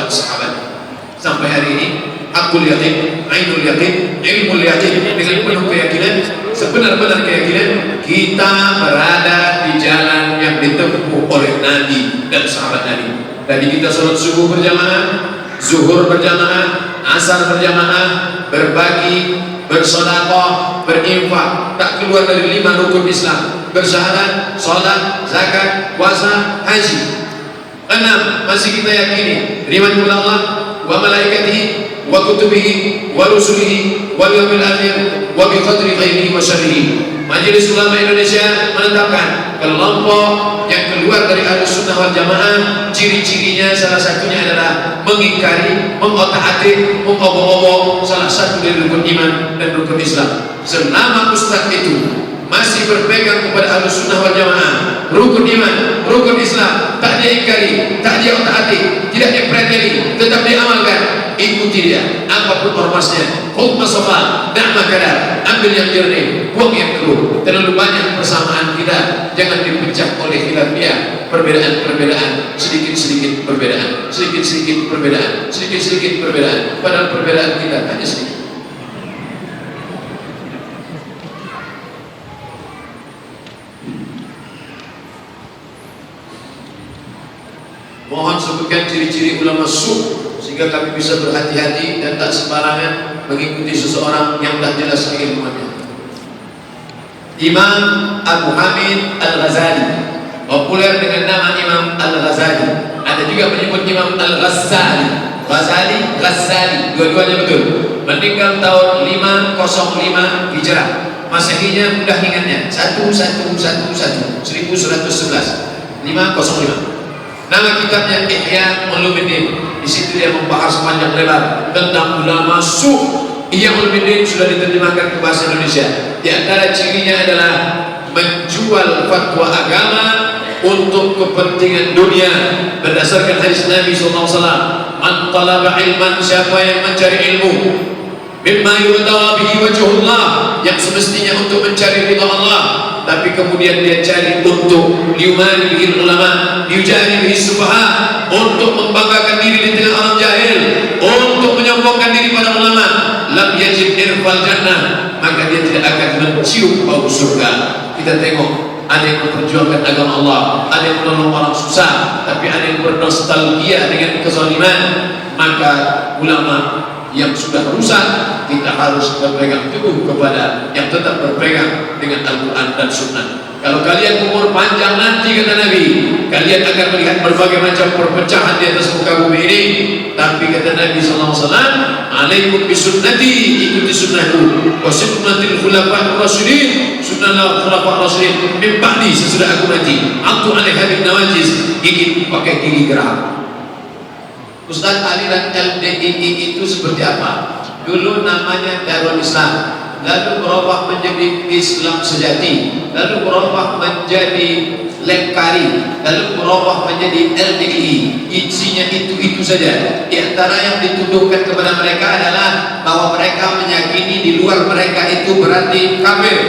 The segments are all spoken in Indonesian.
sahabat-sahabat. Sampai hari ini hakul yakin, ainul yakin, ilmul yakin, dengan penuh keyakinan, sebenar-benar keyakinan kita berada di jalan yang ditempuh oleh Nabi dan sahabat Nabi. Tadi kita sholat subuh berjamaah, zuhur berjamaah, asar berjamaah, berbagi, bersedekah, berinfak, tak keluar dari 5 rukun Islam: bersyahadat, sholat, zakat, puasa, haji. 6 masih kita yakini beriman kepada Allah wa malaikatihi wa kutubihi wa rusulihi wal yawmil akhir wa bi qadri khairihi wa syarrihi. Majelis Ulama Indonesia menetapkan kelompok yang keluar dari Ahlussunnah wal Jamaah, ciri-cirinya salah satunya adalah mengingkari, mengotak-atik, mengobok-obok salah satu dari rukun iman dan rukun Islam. Selama ustaz itu masih berpegang kepada Ahlussunnah wal Jamaah, rukun iman, rukun Islam, tak dia ingkari, tak dia otak-atik, tidak dia preteli, tetap dia amalkan, ikuti dia apapun ormasnya. Khudh masafa, da'ma kadar, ambil yang jernih, buang yang keruh. Terlalu banyak persamaan kita, jangan dipecah oleh khilafiyah, perbedaan-perbedaan, sedikit-sedikit perbedaan, sedikit-sedikit perbedaan, sedikit-sedikit perbedaan, padahal perbedaan kita hanya sedikit. Mohon sebutkan ciri-ciri ulama su' sehingga kami bisa berhati-hati dan tak sembarangan mengikuti seseorang yang tak jelas keilmuannya. Imam Abu Hamid Al-Ghazali, populer dengan nama Imam Al-Ghazali. Ada juga menyebut Imam Al-Ghazali, Ghazali, dua-duanya betul. Meninggal tahun 505 Hijrah. Masehinya mudah ingatnya 1111, 505. Nama kitabnya Ihya Ulumuddin. Di situ dia membahas panjang lebar tentang ulama su'. Ihya Ulumuddin sudah diterjemahkan ke bahasa Indonesia. Di antara cirinya adalah menjual fatwa agama untuk kepentingan dunia berdasarkan hadis Nabi SAW. Man talaba ilman, siapa yang mencari ilmu, mimma yurtawa bihi wajhullah, yang semestinya untuk mencari ridha Allah, tapi kemudian dia cari untuk liumani bihi ulama, liujari bihi sufaha, untuk membanggakan diri di tengah orang jahil, untuk menyombongkan diri pada ulama, lam yajid irfal jannah, maka dia tidak akan mencium bau surga. Kita tengok, ada yang memperjuangkan agama Allah, ada yang menolong orang susah, tapi ada yang bernostalgia dengan kezaliman. Maka ulama yang sudah rusak, kita harus berpegang teguh kepada yang tetap berpegang dengan Al-Quran dan Sunnah. Kalau kalian umur panjang nanti, kata Nabi, kalian akan melihat berbagai macam perpecahan di atas muka bumi ini. Tapi kata Nabi SAW, alaikum bisunnati, ikuti sunnahku, wa sunnatil khulafa'ir rasyidin, sunnah khulafa'ir rasyidin min ba'di, sesudah aku mati, aku alaiha bin nawajiz, gigit pakai gigi geram. Ustaz, aliran LDII itu seperti apa? Dulu namanya Darul Islam, lalu berubah menjadi Islam Sejati, lalu berubah menjadi Lengkari, lalu berubah menjadi LDII. Isinya itu saja. Di antara yang dituduhkan kepada mereka adalah bahwa mereka meyakini di luar mereka itu berarti kafir,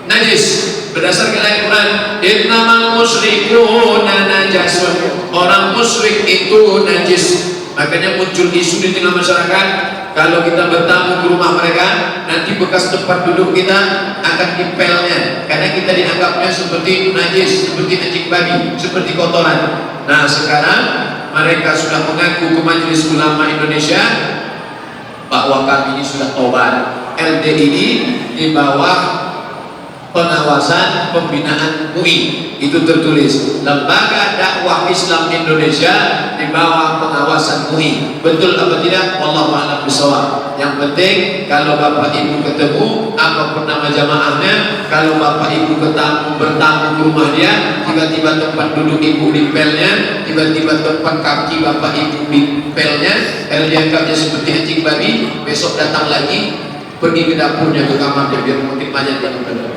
najis. Berdasarkan ayat Quran, innamal musyrikuna najasun, orang musyrik itu najis. Makanya muncul isu di tengah masyarakat, kalau kita bertamu ke rumah mereka, nanti bekas tempat duduk kita akan dipelnya, karena kita dianggapnya seperti najis, seperti anjing babi, seperti kotoran. Nah sekarang mereka sudah mengaku ke Majelis Ulama Indonesia bahwa kami ini sudah tobat. LDII di bawah pengawasan pembinaan UI, itu tertulis Lembaga Dakwah Islam Indonesia di bawah pengawasan UI. Betul apa tidak? Wallahu a'lam bishawab. Yang penting kalau bapak ibu ketemu, apapun nama jamaahnya, kalau bapak ibu bertamu ke rumah dia, tiba-tiba tempat duduk ibu di pelnya, tiba-tiba tempat kaki bapak ibu di pelnya, kalau dianggapnya seperti anjing babi, besok datang lagi, pergi ke dapurnya, ke kamarnya, biar makin banyak yang benar.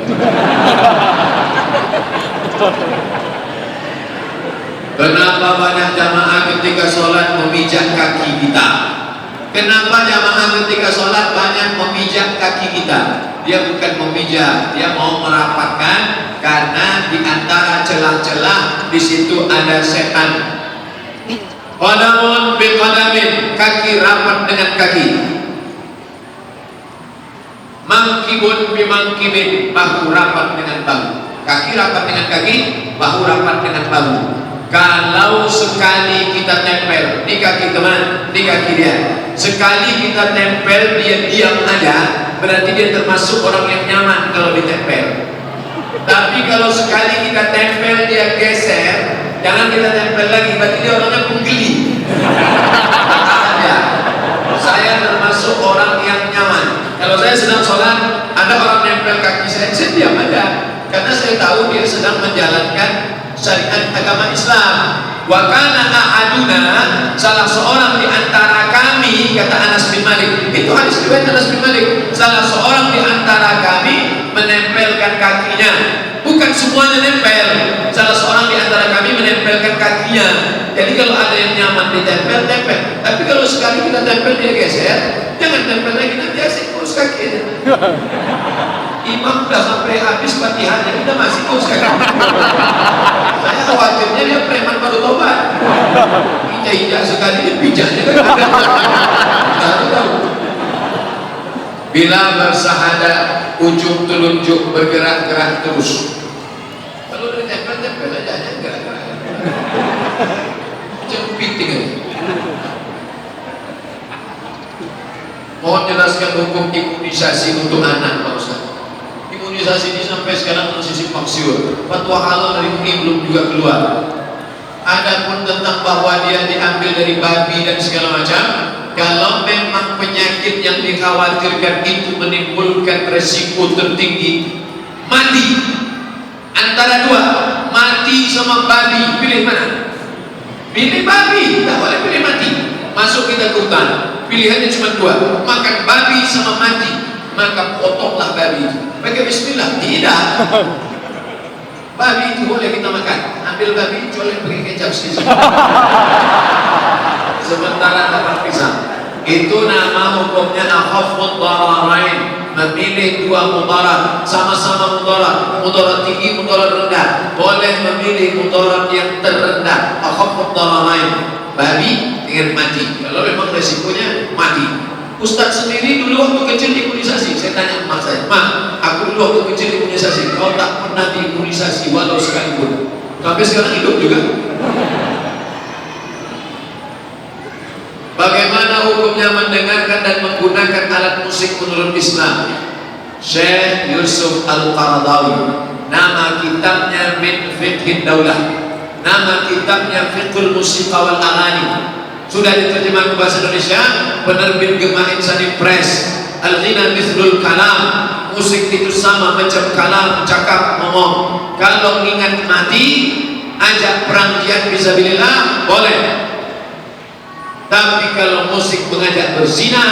Kenapa banyak jamaah ketika sholat memijak kaki kita? Kenapa jamaah ketika sholat banyak memijak kaki kita? Dia bukan memijak, dia mau merapatkan, karena di antara celah-celah di situ ada setan. Qadamun biqadam dengan kaki. Mangkibun bimangkibin, bahu rapat dengan bahu. Kaki rapat dengan kaki, bahu rapat dengan bahu. Kalau sekali kita tempel di kaki teman, di kaki dia, sekali kita tempel dia diam aja, berarti dia termasuk orang yang nyaman kalau ditempel. Tapi kalau sekali kita tempel dia geser, jangan kita tempel lagi, berarti dia orangnya penggeli. Saya termasuk orang yang nyaman. Kalau saya sedang sholat, ada orang nempel kaki saya diam aja, karena saya tahu dia sedang menjalankan syariat agama Islam. Wa kana ahaduna, salah seorang di antara kami, kata Anas bin Malik, itu hadis riwayat Anas bin Malik, salah seorang di antara kami menempelkan kakinya, bukan semuanya nempel, salah seorang di antara kami menempelkan kakinya. Jadi kalau ada yang nyaman ditempel, tempel. Tapi kalau sekali kita tempel dia geser, jangan tempel lagi, nanti asik urus kakinya. Imam udah sampai habis Fatihahnya, kita masih urus kaki. Saya khawatirnya dia preman baru tobat. Injak sekali dia pijaknya kan. Bila bersahadat, ujung telunjuk bergerak-gerak terus. Kalau udah tempel aja gerak-gerak. Piting aja. Mohon jelaskan hukum imunisasi untuk anak, Pak Ustaz. Imunisasi ini sampai sekarang masih simpang siur. Fatwa halal dari MUI belum juga keluar. Adapun tentang bahwa dia diambil dari babi dan segala macam, kalau memang penyakit yang dikhawatirkan itu menimbulkan resiko tertinggi mati, antara dua, mati sama babi, pilih mana? Pilih babi, tak boleh pilih mati. Masuk kita ke hutan, pilihannya cuma dua, makan babi sama mati. Maka potonglah babi itu, pakai bismillah. Tidak, babi itu boleh kita makan. Ambil babi, colek pakai kecap sedikit, sementara dapat pisang. Itu nama hukumnya akhafud dararain, memilih dua mudarat, sama-sama mudarat tinggi, mudarat rendah. Boleh memilih mudarat yang terendah, akhafud dararain, babi dengan mati. Kalau memang resikonya mati. Ustaz sendiri dulu waktu kecil imunisasi, saya tanya emak saya, "Mak, aku dulu waktu kecil imunisasi, kau tak pernah diimunisasi walau sekalipun. Sampai sekarang hidup juga." Bagaimana hukumnya mendengarkan dan menggunakan alat musik menurut Islam? Syekh Yusuf Al-Qaradawi, nama kitabnya Min Fiqhin Daulah, nama kitabnya Fiqhul Musiqa wal Aghani, sudah diterjemah ke bahasa Indonesia, penerbit Gema Insani Press. Al-ghina mithlul kalam, musik itu sama macam kalam, cakap, ngomong. Kalau ingat mati, ajak perang jihad fisabilillah, boleh. Tapi kalau musik mengajak berzina,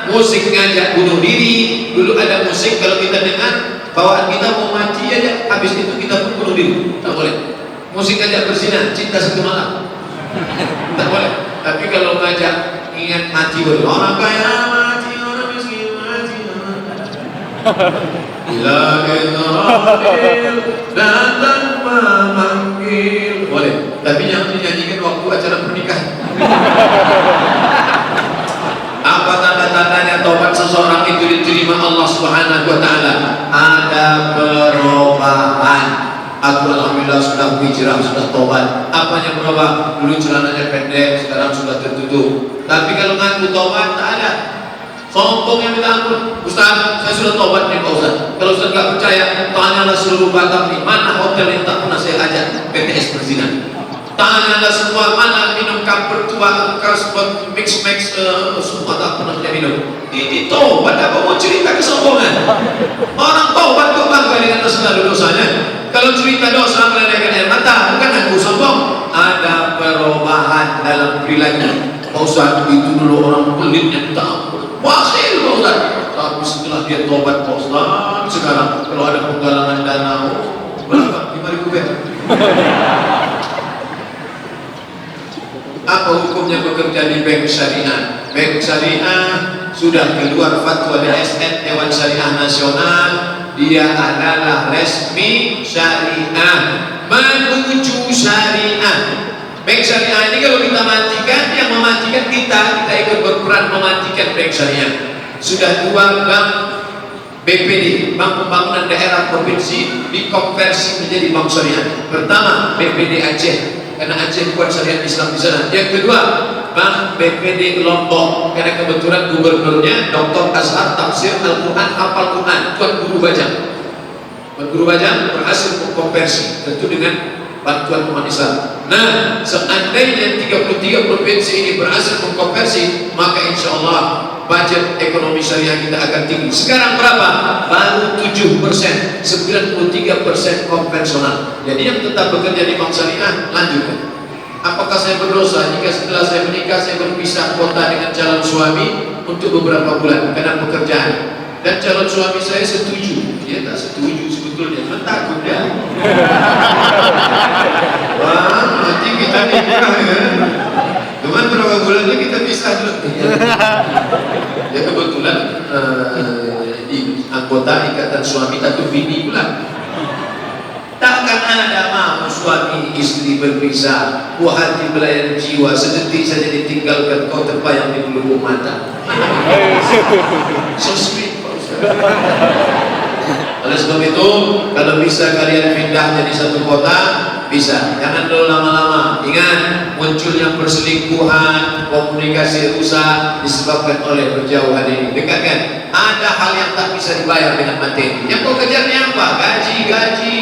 musik mengajak bunuh diri, dulu ada musik kalau kita dengar, bawaan kita mau mati aja, habis itu kita pun bunuh diri, tak boleh. Musik ajak berzina, cinta satu malam, tak boleh. Tapi kalau ngajak ingat mati, orang kaya mati, orang miskin mati, bila Israel datang memanggil, boleh. Tapi jangan dinyanyikan waktu acara pernikahan. Apa tanda-tandanya taubat seseorang itu diterima Allah Subhanahu wa Ta'ala? Ada perubahan. Aku alhamdulillah sudah hijrah, sudah tobat. Apa yang berubah? Dulu celananya pendek, sekarang sudah tertutup. Tapi kalau ngaku tobat, tak ada. Sombong yang minta ampun. Ustaz, saya sudah tobat nih Pak Ustaz. Kalau Ustaz nggak percaya, tanyalah seluruh Batam nih, mana hotel yang tak pernah saya ajak PTS berzina. Tanyalah semua, mana minum kamper tua, Carlsberg, mix, semua tak pernah saya minum. Ini tobat, apa mau cerita kesombongan? Orang tobat kok bangga dengan segala dosanya. Kalau cerita dosa melelehkan air mata, bukan aku sombong. Ada perubahan dalam perilaku. Pak Ustaz, itu dulu orang pelit yang minta ampun. Wakil Pak Ustaz. Tapi setelah dia tobat Pak Ustaz, sekarang kalau ada penggalangan dana, berapa? 5.000 perak. Apa hukumnya bekerja di bank syariah? Bank syariah sudah keluar fatwa DSN, Dewan Syariah Nasional. Dia adalah resmi syariah, menuju syariah. Bank syariah ini kalau kita matikan, yang mematikan kita kita ikut berperan mematikan bank syariah. Sudah 2 bank BPD, Bank Pembangunan Daerah Provinsi, dikonversi menjadi bank syariah. Pertama, BPD Aceh, karena Aceh kuat syariat Islam di sana. Yang kedua, Bank BPD Lombok, karena kebetulan gubernurnya Dr. Azhar tafsir Al-Quran, hafal Quran, Tuan Guru Bajang. Tuan Guru Bajang berhasil mengkonversi, tentu dengan bantuan umat Islam. Nah, seandainya 33 provinsi ini berhasil mengkonversi, maka insya Allah budget ekonomi syariah kita akan tinggi. Sekarang berapa? Baru 7%, 93% konvensional. Jadi yang tetap bekerja di bank syariah, lanjutkan. Apakah saya berdosa jika setelah saya menikah saya berpisah kota dengan calon suami untuk beberapa bulan karena pekerjaan? Dan calon suami saya setuju. Dia tak setuju sebetulnya, cuma takut dia. Wah, nanti kita nikah ya. Cuman berapa bulannya kita pisah dulu. Ya kebetulan di anggota ikatan suami takut bini pula. Takkan ada mau suami istri berpisah, buah hati belayan jiwa, sedetik saja ditinggalkan kau terbayang di lubuk mata. So sweet. Oleh sebab itu, kalau bisa kalian pindah jadi satu kota, bisa. Jangan dulu lama-lama. Ingat, munculnya perselingkuhan, komunikasi rusak disebabkan oleh berjauhan ini. Dekatkan. Ada hal yang tak bisa dibayar dengan materi. Yang kau kejarnya apa? Gaji,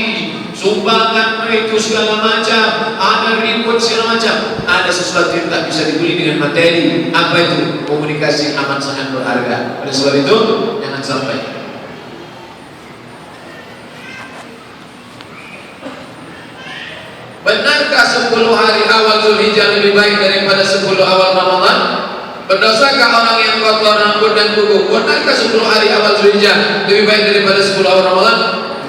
sumbangan itu segala macam. Ada ribut segala macam. Ada sesuatu yang tak bisa dibeli dengan materi. Apa itu? Komunikasi amat sangat berharga. Oleh sebab itu, jangan sampai. Benarkah 10 hari awal Zulhijjah lebih baik daripada 10 awal Ramadan? Berdosakah orang yang kotor rambut dan kuku? Benarkah 10 hari awal Zulhijjah lebih baik daripada 10 awal Ramadan?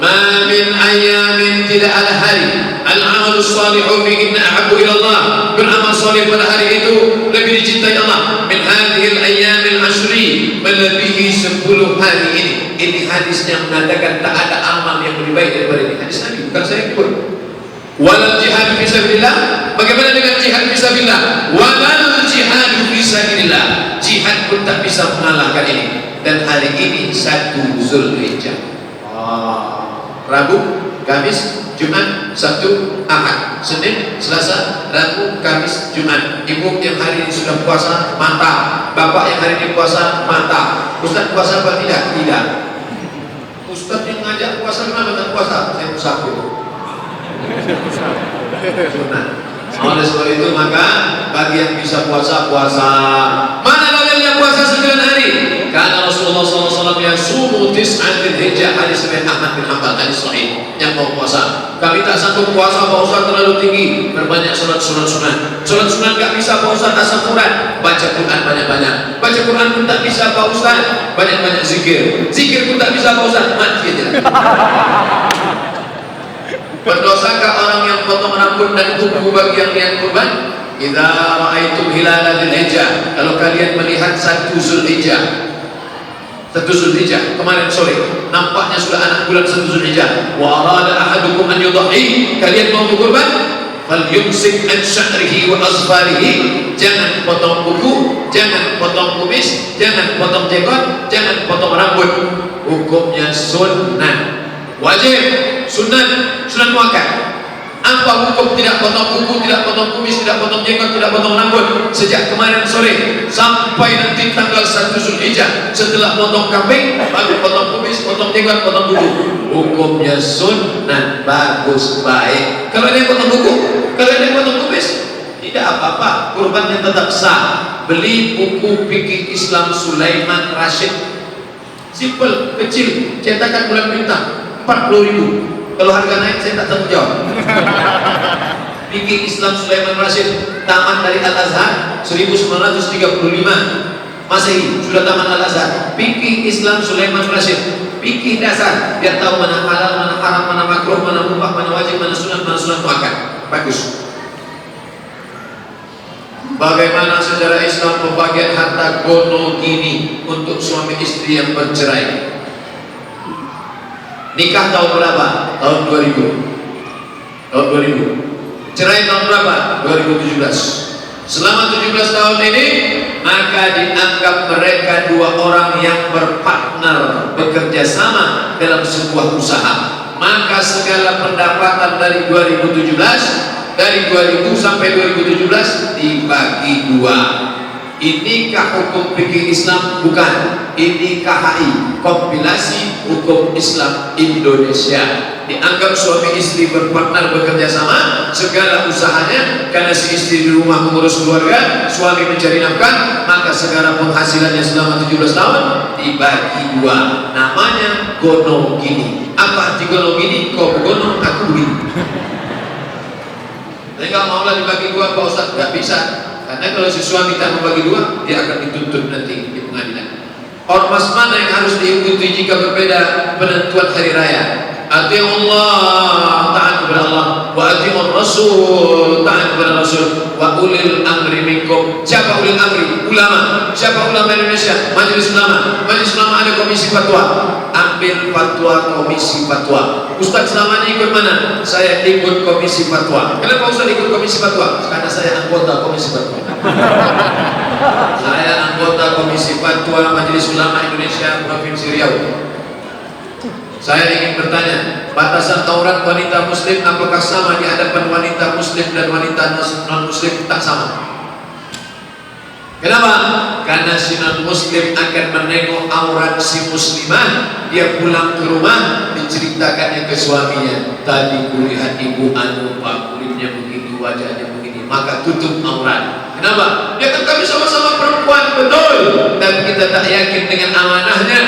Ma min ayamin, tidak ada hari al-amalus salihu fihinna ahabbu ila Allah, beramal salih pada hari itu lebih dicintai Allah min hadhil ayyamil ashri, melebihi 10 hari ini. Ini hadis yang mengatakan tak ada amal yang lebih baik daripada ini. Hadis Nabi, bukan saya buat. Walal jihad fisabilillah. Bagaimana dengan jihad fisabilillah? Walal jihad fisabilillah. Jihad pun tak bisa mengalahkan ini. Dan hari ini 1 Zulhijjah. Rabu, Kamis, Jumat, Sabtu, Ahad, Senin, Selasa, Rabu, Kamis, Jumat. Ibu yang hari ini sudah puasa, mantap. Bapak yang hari ini puasa, mantap. Ustaz puasa apa tidak? Tidak. Ustaz yang ngajak puasa, kenapa tak puasa? Saya musafir. Oleh sebab itu maka bagi yang bisa puasa, puasa. Mana dalilnya puasa 9 hari? Karena Rasulullah SAW yang sumu tis'an Dzulhijjah, hadis riwayat Ahmad bin Hanbal, hadis sahih. Yang mau puasa, kami tak sanggup puasa Pak Ustaz terlalu tinggi, berbanyak sunat sunat. Sunat sunat tak bisa Pak Ustaz, asam urat. Baca Quran banyak-banyak. Baca Quran pun tak bisa Pak Ustaz, banyak-banyak zikir. Zikir pun tak bisa Pak Ustaz, mati aja. Berdosakah orang yang potong rambut dan kuku bagi yang niat kurban? Idza ra'aitum hilala Dzulhijjah, kalau kalian melihat 1 Zulhijjah, 1 Zulhijjah kemarin sore nampaknya sudah anak bulan 1 Zulhijjah, wa arada ahadukum an yudhi, kalian mau berkurban, falyumsik an sya'rihi wa azfarihi, jangan potong kuku, jangan potong kumis, jangan potong jenggot, jangan potong rambut. Hukumnya sunnah, wajib, sunat muakkad. Apa hukum tidak potong kuku, tidak potong kumis, tidak potong jenggot, tidak potong rambut sejak kemarin sore sampai nanti tanggal 1 Zulhijjah? Setelah potong kambing baru potong kumis, potong jenggot, potong kuku. Hukumnya sunnah, bagus, baik. Kalau ada yang potong kuku, kalau ada yang potong kumis, tidak apa-apa, kurbannya tetap sah. Beli buku fikih Islam Sulaiman Rashid, simple, kecil, cetakan bulan bintang, 40.000. Kalau harga naik saya tak tanggung jawab. Fikih Islam Sulaiman Rashid, tamat dari Al-Azhar 1935 Masehi, sudah tamat Al-Azhar. Fikih Islam Sulaiman Rashid, fikih dasar, biar tahu mana halal, mana haram, mana makruh, mana mubah, mana wajib, mana sunat muakkad. Bagus. Bagaimana sejarah Islam pembagian harta gono gini untuk suami istri yang bercerai? Nikah tahun berapa? Tahun 2000. Tahun 2000. Cerai tahun berapa? 2017. Selama 17 tahun ini ada dua orang yang berpartner, bekerja sama dalam sebuah usaha, maka segala pendapatan dari 2017, dari 2000 sampai 2017 dibagi dua. Inikah hukum fikih Islam? Bukan. Ini KHI, kompilasi hukum Islam Indonesia. Dianggap suami istri berpartner bekerja sama, segala usahanya, karena si istri di rumah mengurus keluarga, suami mencari nafkah, maka segala penghasilannya selama 17 tahun dibagi dua. Namanya gono gini. Apa arti gono gini? Kau gono, aku begini. Tapi kalau maulah dibagi dua, Pak Ustaz, nggak bisa. Karena kalau si suami tak membagi dua, dia akan dituntut nanti di pengadilan. Ormas mana yang harus diikuti jika berbeda penentuan hari raya? Ati'u Allah, taat kepada Allah, wa ati'ur Rasul, taat kepada Rasul, wa ulil amri minkum. Siapa ulil amri? Ulama. Siapa ulama Indonesia? Majelis Ulama. Majelis Ulama ada komisi fatwa. Ambil fatwa komisi fatwa. Ustaz selama ini ikut mana? Saya ikut komisi fatwa. Kenapa Ustaz ikut komisi fatwa? Karena saya anggota komisi fatwa. Saya anggota komisi fatwa Majelis Ulama Indonesia Provinsi Riau. Saya ingin bertanya, batasan aurat wanita muslim apakah sama di hadapan wanita muslim dan wanita non-muslim? Tak sama. Kenapa? Karena si non-muslim akan menengok aurat si muslimah, dia pulang ke rumah diceritakannya ke suaminya, tadi kulihat ibu anu pak, kulitnya begini, wajahnya begini, maka tutup aurat. Kenapa? Ya kan kami sama-sama perempuan, betul, tapi kita tak yakin dengan amanahnya.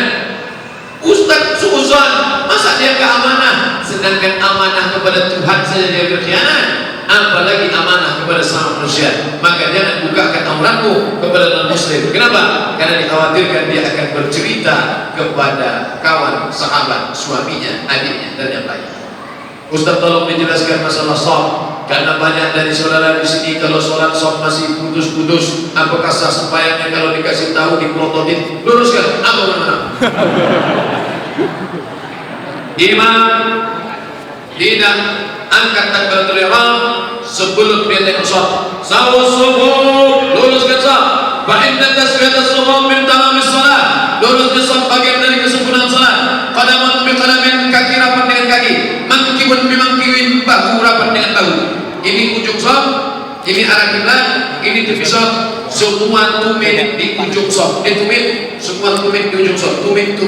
Ustaz suuzon, masa dia ke amanah? Sedangkan amanah kepada Tuhan saja dia berkhianat, apalagi amanah kepada sama manusia. Maka jangan bukakan auratmu kepada non-muslim. Kenapa? Karena dikhawatirkan dia akan bercerita kepada kawan, sahabat, suaminya, adiknya, dan yang lain. Ustaz tolong menjelaskan masalah sholat, karena banyak dari saudara di sini kalau sholat masih putus-putus. Apakah sah sembahyangnya kalau dikasih tahu, dipelototin? Luruskan, apa benar? Imam tidak angkat takbiratul ihram sebelum dia tengok sholat. Sawus subuh, luruskan sholat. Fa inna tasbihatas subuh min tamamis sholat. Luruskan sholat bagian dari kesempurnaan sholat. Qadamun bi qadamin, kaki rapat dengan kaki. Mangkibun bi mangkibin, bahu rapat dengan bahu. Ini ujung sholat, ini arah kiblat, ini tepi sholat. Semua tumit di ujung sholat. Tumit, semua tumit di ujung sholat. Tumit.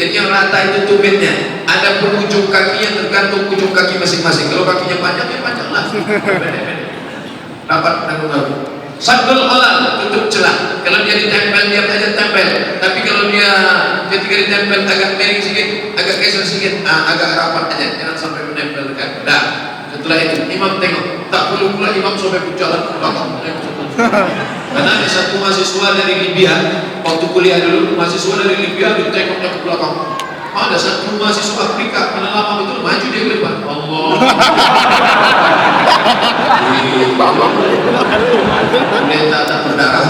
Jadi yang rata itu tumitnya. Ada pun ujung kakinya tergantung ujung kaki masing-masing. Kalau kakinya panjang, ya panjang lah. Rapat tanggung-tanggung. Sadul halal, tutup celah. Kalau dia ditempel, dia aja tempel. Tapi kalau dia ketika ditempel agak miring sedikit, agak geser sedikit, agak rapat aja, jangan sampai menempel dekat. Dah. Setelah itu imam tengok. Tak perlu pula imam sampai berjalan ke belakang. Karena ada satu mahasiswa dari Libya, waktu kuliah dulu, mahasiswa dari Libya ditengoknya ke belakang. Ada satu mahasiswa Afrika, karena lama betul, maju dia ke depan. Allah. Pendeta tak berdarah.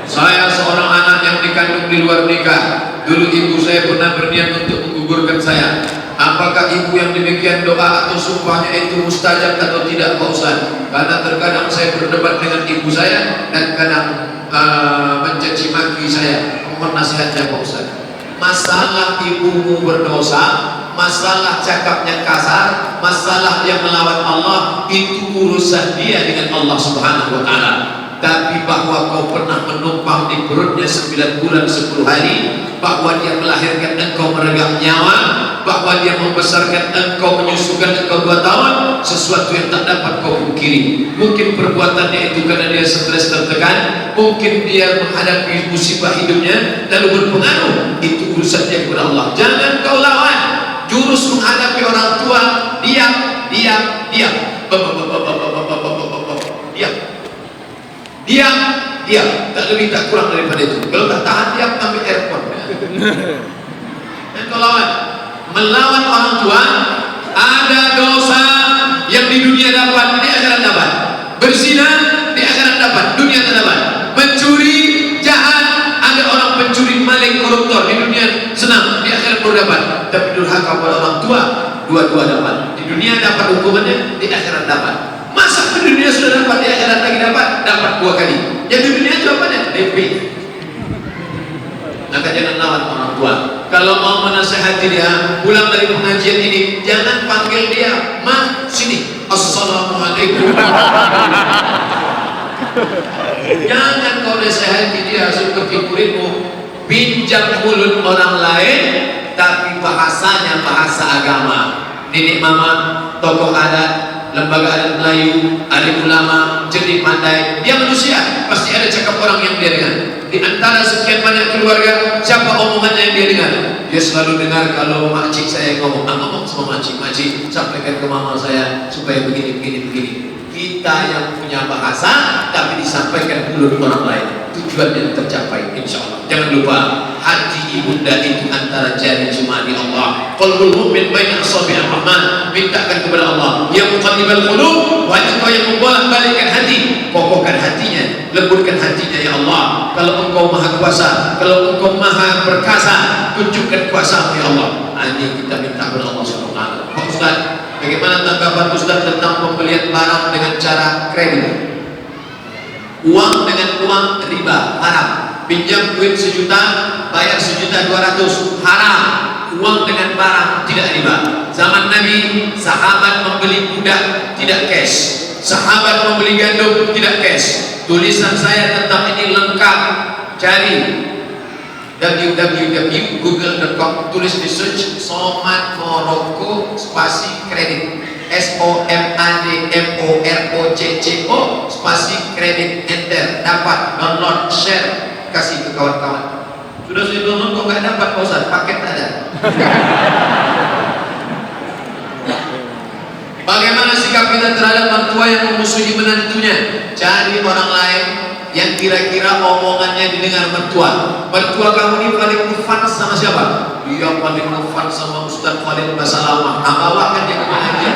Saya seorang anak yang dikandung di luar nikah. Dulu ibu saya pernah berniat untuk menggugurkan saya. Apakah ibu yang demikian doa atau sumpahnya itu mustajab atau tidak, Pak Ustaz? Karena terkadang saya berdebat dengan ibu saya dan kadang mencaci maki saya. Mohon nasihatnya, Pak Ustaz. Masalah ibumu berdosa, masalah cakapnya kasar, masalah yang melawan Allah, itu urusan dia dengan Allah Subhanahu wa Ta'ala. Tapi bahwa kau pernah menumpang di perutnya 9 bulan 10 hari, bahwa dia melahirkan engkau meregang nyawa, bahwa dia membesarkan engkau, menyusukan engkau 2 tahun, sesuatu yang tak dapat kau pungkiri. Mungkin perbuatannya itu karena dia stres tertekan, mungkin dia menghadapi musibah hidupnya lalu berpengaruh. Itu urusannya kepada Allah. Jangan kau lawan. Jurus menghadapi orang tua, diam. Diam, tak lebih tak kurang daripada itu. Kalau tak tahan, diam, ambil airport. Dan kau lawan. Melawan orang tua, ada dosa yang di dunia dapat, di akhirat dapat. Berzina, di akhirat dapat, dunia tak dapat. Mencuri, jahat, ada orang pencuri, maling, koruptor, di dunia senang, di akhirat baru dapat. Tapi durhaka pada orang tua, dua-dua dapat. Di dunia dapat hukumannya, di akhirat dapat. Masa di dunia sudah dapat, di akhirat lagi dapat 2 kali. Yang di dunia jawabannya DP. Maka jangan lawan orang tua. Kalau mau menasehati dia, pulang dari pengajian ini, jangan panggil dia, "Ma, sini, assalamualaikum." Jangan kau nasehati dia seperti muridmu, pinjam mulut orang lain, tapi bahasanya bahasa agama. Nenek mama, tokoh adat, lembaga adat Melayu, alim ulama, cerdik pandai, dia manusia, pasti ada cakap orang yang dia dengar. Di antara sekian banyak keluarga, siapa omongannya yang dia dengar? Dia selalu dengar kalau makcik saya ngomong, ngomong sama makcik, sampaikan ke mama saya supaya begini. Kita yang punya bahasa, tapi disampaikan mulut orang lain, tujuannya tercapai, insya Allah. Jangan lupa, hati ibunda itu antara jari jemari Allah. Qalbul mu'min baina asabi'ir rahman. Mintakan kepada Allah, ya muqallibal qulub, wahai engkau yang membolak-balikkan hati, kokohkan hatinya, lembutkan hatinya ya Allah. Kalau engkau maha kuasa, kalau engkau maha perkasa, tunjukkan kuasamu ya Allah. Ini kita minta kepada Allah Subhanahu wa taala. Pak Ustaz, bagaimana tanggapan Ustaz tentang pembelian barang dengan cara kredit? Uang dengan uang riba, haram. Pinjam duit 1 juta, bayar 1.200.000, haram. Uang dengan barang tidak riba. Zaman Nabi, sahabat membeli budak tidak cash, sahabat membeli gandum tidak cash. Tulisan saya tentang ini lengkap, cari www.google.com, tulis di search Somad Morocco spasi kredit, SOMADMOROCCO spasi kredit, enter, dapat, download, share, kasih ke kawan-kawan. Sudah saya download kok nggak dapat Pak Ustaz, paket ada. Bagaimana sikap kita terhadap mertua yang memusuhi menantunya? Cari orang lain yang kira-kira omongannya didengar mertua. Mertua kamu ini paling ngefans sama siapa? Dia paling ngefans sama Ustaz Khalid Basalamah. Bawakan dia ke pengajian.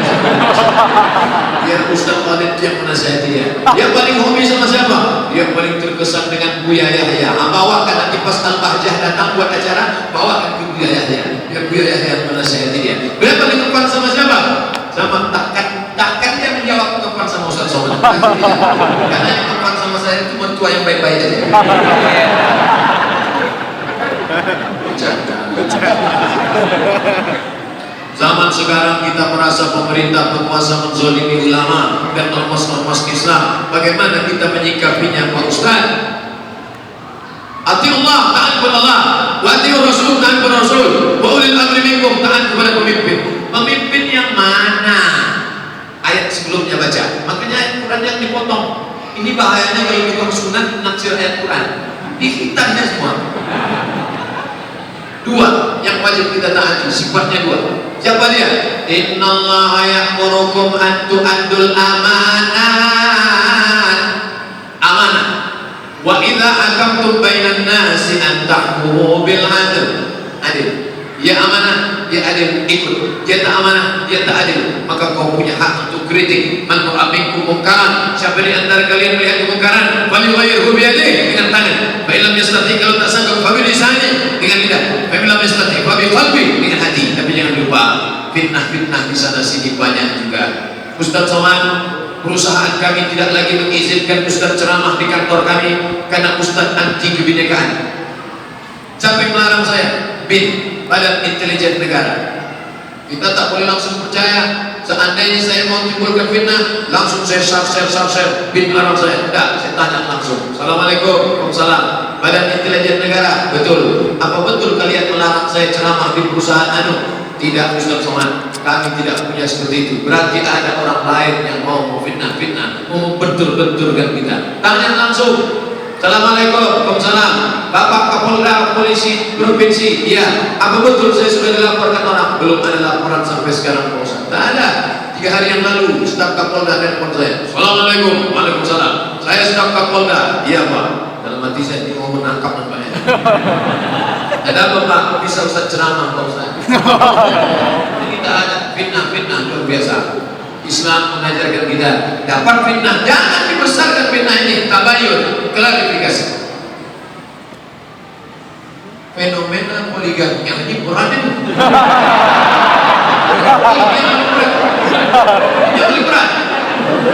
Biar Ustaz Khalid yang menasihati dia. Dia paling hobi sama siapa? Dia paling terkesan dengan Buya Yahya. Bawakan nanti pas Al-Bahjah datang buat acara, bawakan ke Buya Yahya. Biar Buya Yahya yang menasihati dia. Dia paling ngefans sama siapa? Sama takkan dia menjawab ngefans sama Ustaz Somad. Karena yang ngefans sama saya itu mertua yang baik-baik aja. Zaman sekarang kita merasa pemerintah penguasa menzolimi ulama dan ormas-ormas Islam. Bagaimana kita menyikapinya Pak Ustaz? Atiullah, taat kepada Allah, wa atiur Rasul, taat kepada Rasul, wa ulil amri minkum, taat kepada pemimpin. Pemimpin yang mana? Ayat sebelumnya baca. Makanya ayat Quran yang dipotong. Ini bahayanya kalau tukang sunat naksir ayat Quran. Dihitamnya semua. 2 yang wajib kita taati, sifatnya 2. Siapa dia? Innallaha ya'murukum an tu'addul amanat. Amanah. Wa idza hakamtum bainan nasi an tahkumu bil 'adl. Adil. Dia amanah, dia adil, ikut. Dia tak amanah, dia tak adil. Maka kau punya hak untuk kritik. Man ra'a mungkaran. Siapa di antara kalian melihat kemungkaran, falyughayyirhu bi yadihi, dengan tangan. Fa illam yastati, kalau tak sanggup, fa bi lisanihi, dengan lidah. Fa illam yastati, fa bi qalbi, dengan hati. Tapi jangan lupa, fitnah-fitnah di sana sini banyak juga. Ustaz Somad, perusahaan kami tidak lagi mengizinkan Ustaz ceramah di kantor kami karena Ustaz anti kebinekaan. Sampai melarang saya, Badan Intelijen Negara. Kita tak boleh langsung percaya. Seandainya saya mau timbulkan fitnah, langsung saya share. Melarang saya. Tidak, saya tanya langsung. Assalamualaikum, waalaikumsalam. Badan Intelijen Negara, betul. Apa betul kalian melarang saya ceramah di perusahaan anu? Tidak Ustaz Somad, kami tidak punya seperti itu. Berarti ada orang lain yang mau fitnah, mau bentur-benturkan kita. Tanya langsung. Assalamualaikum, waalaikumsalam. Bapak Kapolda Polisi Provinsi, iya. Apa betul saya sudah dilaporkan orang? Belum ada laporan sampai sekarang Pak Ustaz. Tak ada. 3 hari yang lalu staf Kapolda telepon saya. Assalamualaikum, waalaikumsalam. Saya staf Kapolda. Iya Pak. Dalam hati saya ini mau menangkap nampaknya. Ada apa Pak? Bisa Ustaz ceramah Pak Ustaz. Jadi kita ada fitnah luar biasa. Islam mengajarkan kita dapat fitnah, jangan dibesarkan fitnah ini. Tabayun, klarifikasi. Fenomena poligami yang ini berat itu. Yang berat.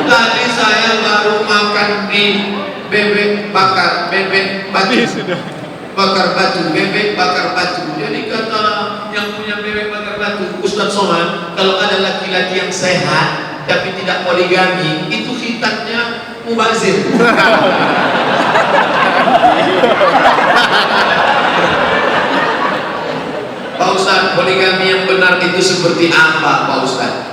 Tadi saya baru makan di bebek bakar bebek batu, bakar batu, bebek bakar batu. Jadi kata yang punya bebek bakar batu, Ustaz Somad, kalau ada laki-laki yang sehat tapi tidak poligami, itu khitannya mubazir. Pak Ustaz, poligami yang benar itu seperti apa Pak Ustaz?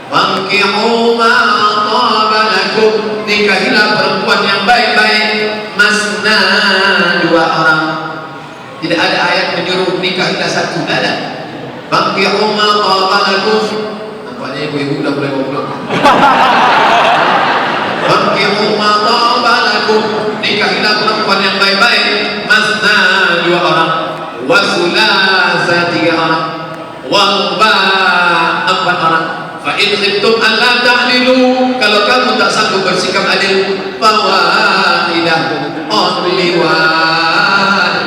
Fankihu ma taba lakum, nikahilah perempuan yang baik-baik, masna, 2 orang. Tidak ada ayat menyuruh nikahilah 1, tidak ada. Fankihu ma taba lakum. Nampaknya ibu-ibu udah mulai ngobrol. Fankihu ma taba lakum, nikahilah perempuan yang baik-baik, masna, 2 orang, wa thulatha, 3 orang, wa ruba, 4 orang. Fa in khiftum an la ta'dilu, kalau kamu tak sanggup bersikap adil, fawahidah, only one,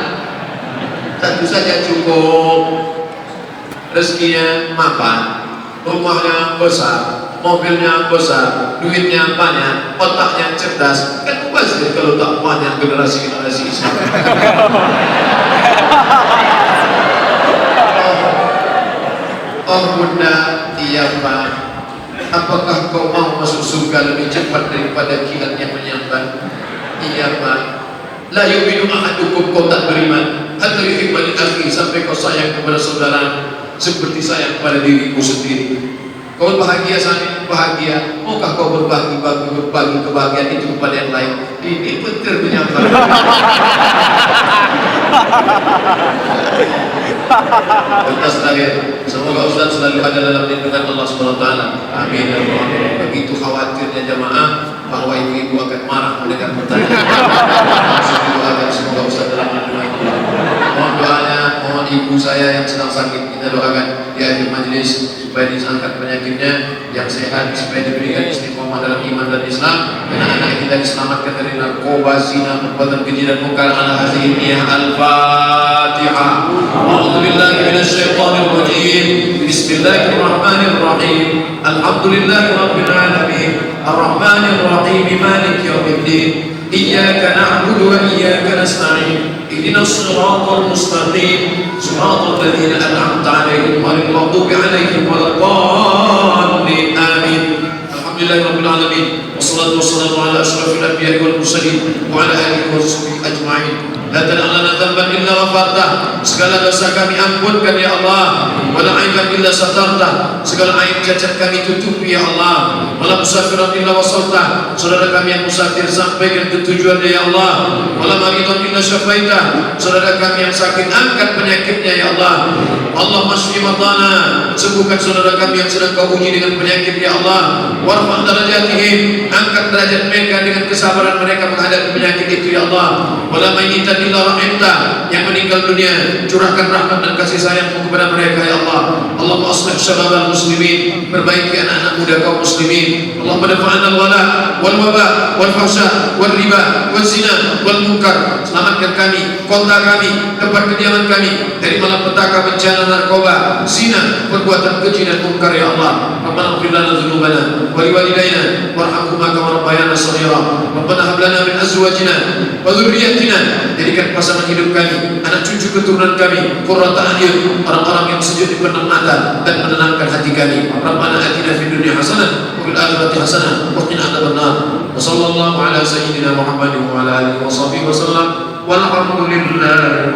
1 saja cukup. Rezekinya mapan, rumahnya besar, mobilnya besar, duitnya banyak, otaknya cerdas, kan mubazir kalau tak banyak generasi-generasi Islam. Oh bunda, iya Pak, apakah kau mau masuk surga lebih cepat daripada kilat yang menyambar? Iya Pak. La yu'minu ahadukum, kau tak beriman hatta yuhibba li akhi, sampai kau sayang kepada saudara seperti sayang kepada dirimu sendiri. Kau bahagia, saya bahagia, maukah kau berbagi kebahagiaan itu kepada yang lain? Ini betul menyambar. Tuntas terakhir, semoga Ustaz selalu ada dalam lindungan Allah SWT. Amin ya Allah. Begitu khawatirnya jamaah bahwa ibu-ibu akan marah mendengar pertanyaan. Semoga Ustaz dalam lindungan Allah. Mohon doanya, mohon ibu saya yang sedang sakit kita doakan di akhir majlis supaya diangkat penyakitnya, yang sehat supaya diberikan istiqomah dalam iman dan Islam, anak-anak kita diselamatkan dari narkoba, zina, perbuatan keji dan munkar. Ala hadhihi niyah al-Fatihah. A'udzu billahi minasy syaithanir rajim. Bismillahirrahmanirrahim. Alhamdulillahi rabbil alamin. Arrahmanir rahim. Maliki yaumiddin. Iyyaka na'budu wa iyyaka nasta'in. Ihdinas siratal mustaqim. Siratal ladzina an'amta 'alaihim ghairil maghdubi 'alaihim waladdallin. Amin. Alhamdulillahi rabbil alamin. Wassalatu wassalamu ala asyrafil anbiya'i wal mursalin wa ala alihi wa sahbihi ajma'in. La tad'alana dhanban illa ghafartah, segala dosa kami ampunkan ya Allah. Wala aiban illa satartah, segala aib cacat kami tutupi ya Allah. Wala musafiran illa wasaltah, saudara kami yang musafir sampaikan ke tujuannya ya Allah. Wala maridan illa syafaitah, saudara kami yang sakit angkat penyakitnya ya Allah. Allah masfi madana, sembuhkan saudara kami yang sedang kau uji dengan penyakit ya Allah. Warfa' darajatihim, angkat derajat mereka dengan kesabaran mereka menghadapi penyakit itu ya Allah. Wala mayyitan illa rahimta, yang meninggal dunia curahkan rahmat dan kasih sayangmu kepada mereka ya Allah. Allahumma aslih syababal muslimin, perbaiki anak-anak muda kaum muslimin. Allahumma dafa'an al-wala wal waba wal fahsya wal riba wal zina wal munkar. Selamatkan kami, kota kami, tempat kediaman kami dari malapetaka, bencana, narkoba, zina, perbuatan keji dan munkar ya Allah. Rabbana ighfir lana dzunubana wa liwalidayna warhamhuma kama rabbayana shaghira. Rabbana hab lana min azwajina wa dhurriyyatina, jadikan pasangan hidup kami, anak cucu keturunan kami qurrata a'yun, orang-orang yang sejuk dipandang mata dan menenangkan hati kami. Rabbana atina fid dunya hasanah wa fil akhirati hasanah wa qina adzabannar. Wa sallallahu ala sayyidina Muhammadin wa ala alihi wa sahbihi wa sallam. Walhamdulillahi